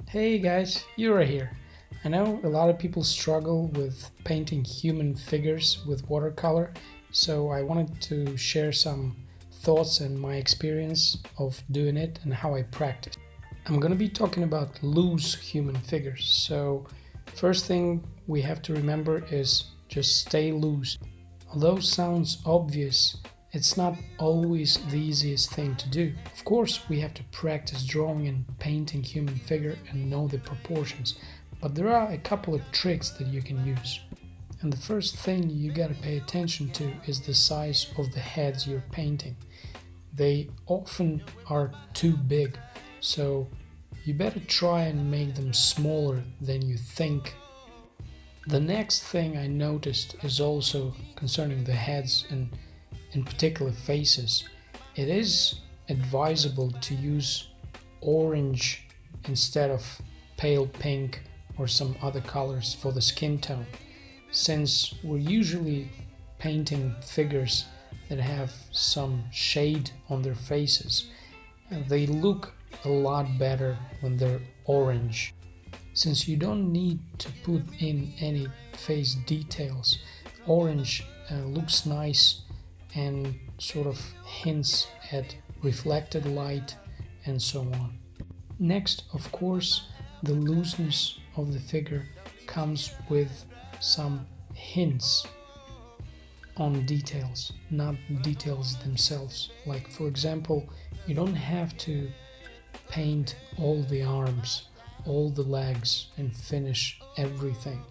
Hey guys, Yura here. I know a lot of people struggle with painting human figures with watercolor, so I wanted to share some thoughts and my experience of doing it and how I practice. I'm gonna be talking about loose human figures, so first thing we have to remember is just stay loose. Although sounds obvious, it's not always the easiest thing to do. Of course, we have to practice drawing and painting human figure and know the proportions, but there are a couple of tricks that you can use. And the first thing you gotta pay attention to is the size of the heads you're painting. They often are too big, so you better try and make them smaller than you think. The next thing I noticed is also concerning the heads and in particular faces. It is advisable to use orange instead of pale pink or some other colors for the skin tone, since we're usually painting figures that have some shade on their faces. They look a lot better when they're orange. Since you don't need to put in any face details, orange looks nice and sort of hints at reflected light and so on. Next, of course, the looseness of the figure comes with some hints on details, not details themselves. Like, for example, you don't have to paint all the arms, all the legs, and finish everything.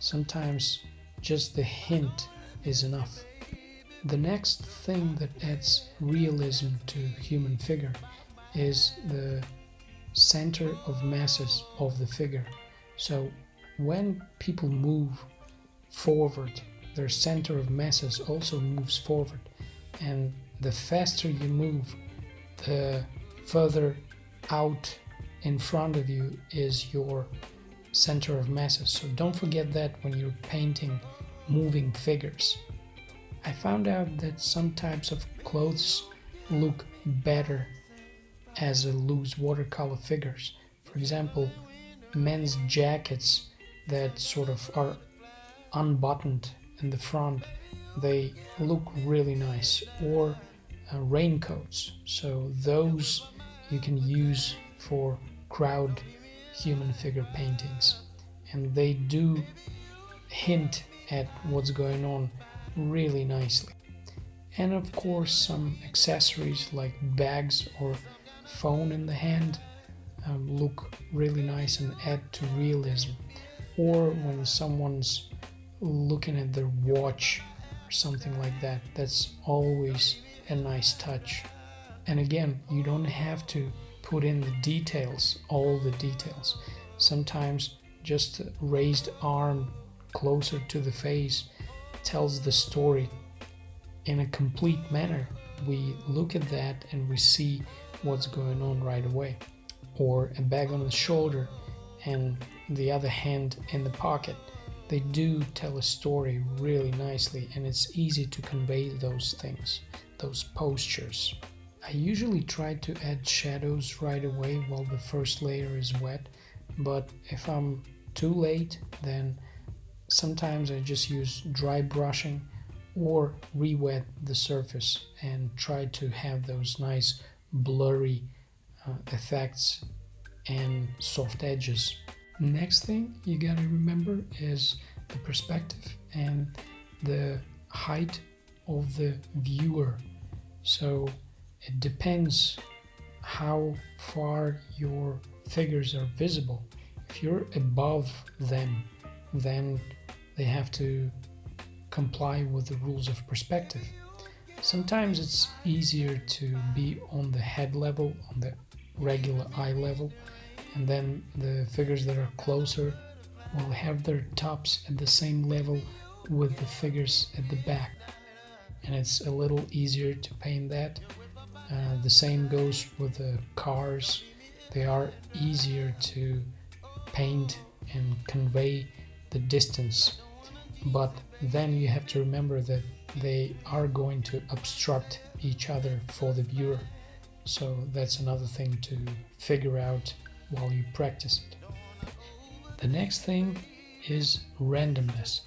Sometimes just the hint is enough. The next thing that adds realism to human figure is the center of masses of the figure. So when people move forward, their center of masses also moves forward, and the faster you move, the further out in front of you is your center of masses. So don't forget that when you're painting moving figures. I found out that some types of clothes look better as a loose watercolor figures. For example, men's jackets that sort of are unbuttoned in the front, they look really nice. Or raincoats, so those you can use for crowd human figure paintings, and they do hint at what's going on really nicely. And of course, some accessories like bags or phone in the hand look really nice and add to realism. Or when someone's looking at their watch or something like that, that's always a nice touch. And again, you don't have to put in the details, all the details. Sometimes just a raised arm closer to the face tells the story in a complete manner. We look at that and we see what's going on right away. Or a bag on the shoulder and the other hand in the pocket. They do tell a story really nicely, and it's easy to convey those things, those postures. I usually try to add shadows right away while the first layer is wet, but if I'm too late, then sometimes I just use dry brushing or re-wet the surface and try to have those nice blurry effects and soft edges. Next thing you gotta remember is the perspective and the height of the viewer. So it depends how far your figures are visible. If you're above them, then they have to comply with the rules of perspective. Sometimes it's easier to be on the head level, on the regular eye level, and then the figures that are closer will have their tops at the same level with the figures at the back. And it's a little easier to paint that. The same goes with the cars. They are easier to paint and convey the distance, but then you have to remember that they are going to obstruct each other for the viewer. So that's another thing to figure out while you practice it. The next thing is randomness.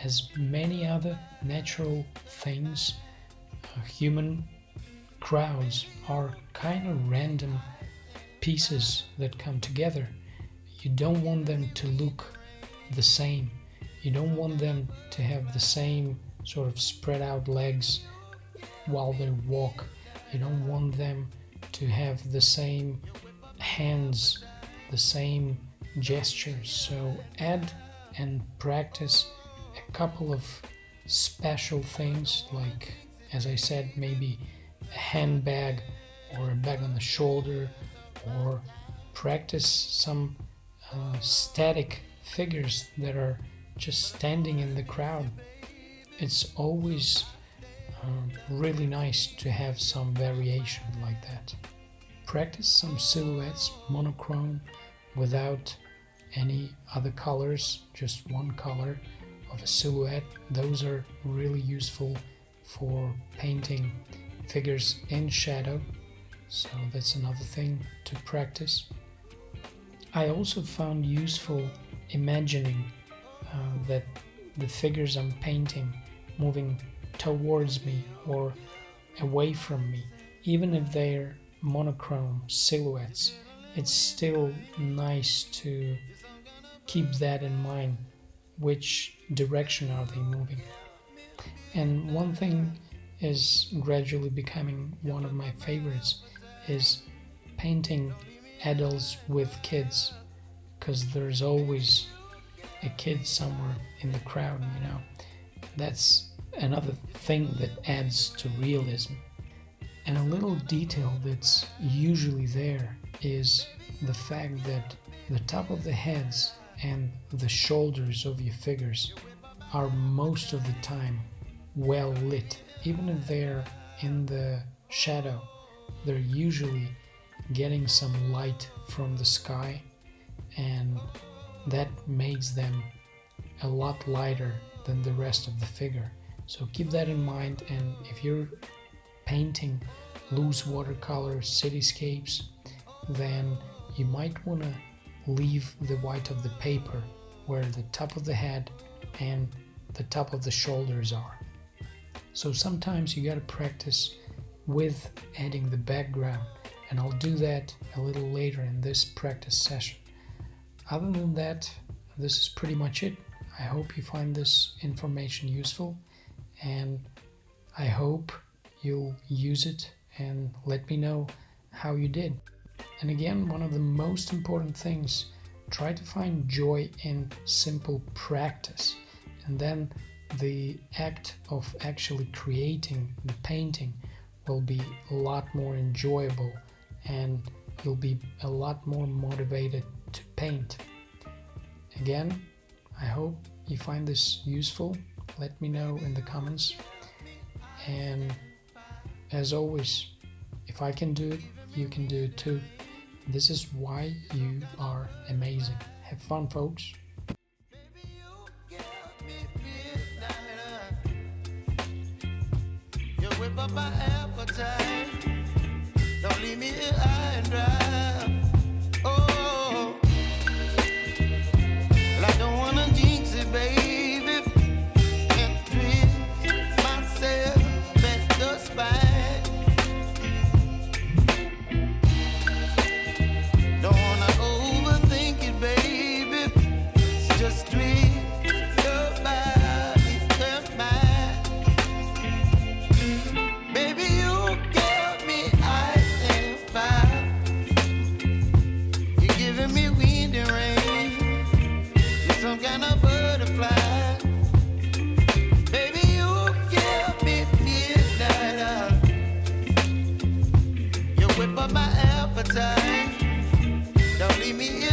As many other natural things, human crowds are kind of random pieces that come together. You don't want them to look the same. You don't want them to have the same sort of spread out legs while they walk. You don't want them to have the same hands, the same gestures. So add and practice a couple of special things, like, as I said, maybe a handbag or a bag on the shoulder, or practice some static figures that are just standing in the crowd. It's always really nice to have some variation like that. Practice some silhouettes, monochrome, without any other colors, just one color of a silhouette. Those are really useful for painting figures in shadow, so that's another thing to practice. I also found useful imagining that the figures I'm painting moving towards me or away from me, even if they're monochrome silhouettes. It's still nice to keep that in mind. Which direction are they moving? And one thing is gradually becoming one of my favorites is painting adults with kids, because there's always a kid somewhere in the crowd, you know. That's another thing that adds to realism. And a little detail that's usually there is the fact that the top of the heads and the shoulders of your figures are most of the time well lit. Even if they're in the shadow, they're usually getting some light from the sky, and that makes them a lot lighter than the rest of the figure. So keep that in mind, and if you're painting loose watercolor cityscapes, then you might want to leave the white of the paper where the top of the head and the top of the shoulders are. So sometimes you got to practice with adding the background, and I'll do that a little later in this practice session. Other than that, this is pretty much it. I hope you find this information useful, and I hope you'll use it and let me know how you did. And again, one of the most important things, try to find joy in simple practice, and then the act of actually creating the painting will be a lot more enjoyable, and you'll be a lot more motivated to paint. Again, I hope you find this useful. Let me know in the comments, and as always, if I can do it, you can do it too. This is why you are amazing. Have fun, folks. You whip up my appetite. Don't leave me here high and dry. Oh, well, I don't wanna jinx it, baby, and twist myself at the spine. Whip up my appetite. Don't leave me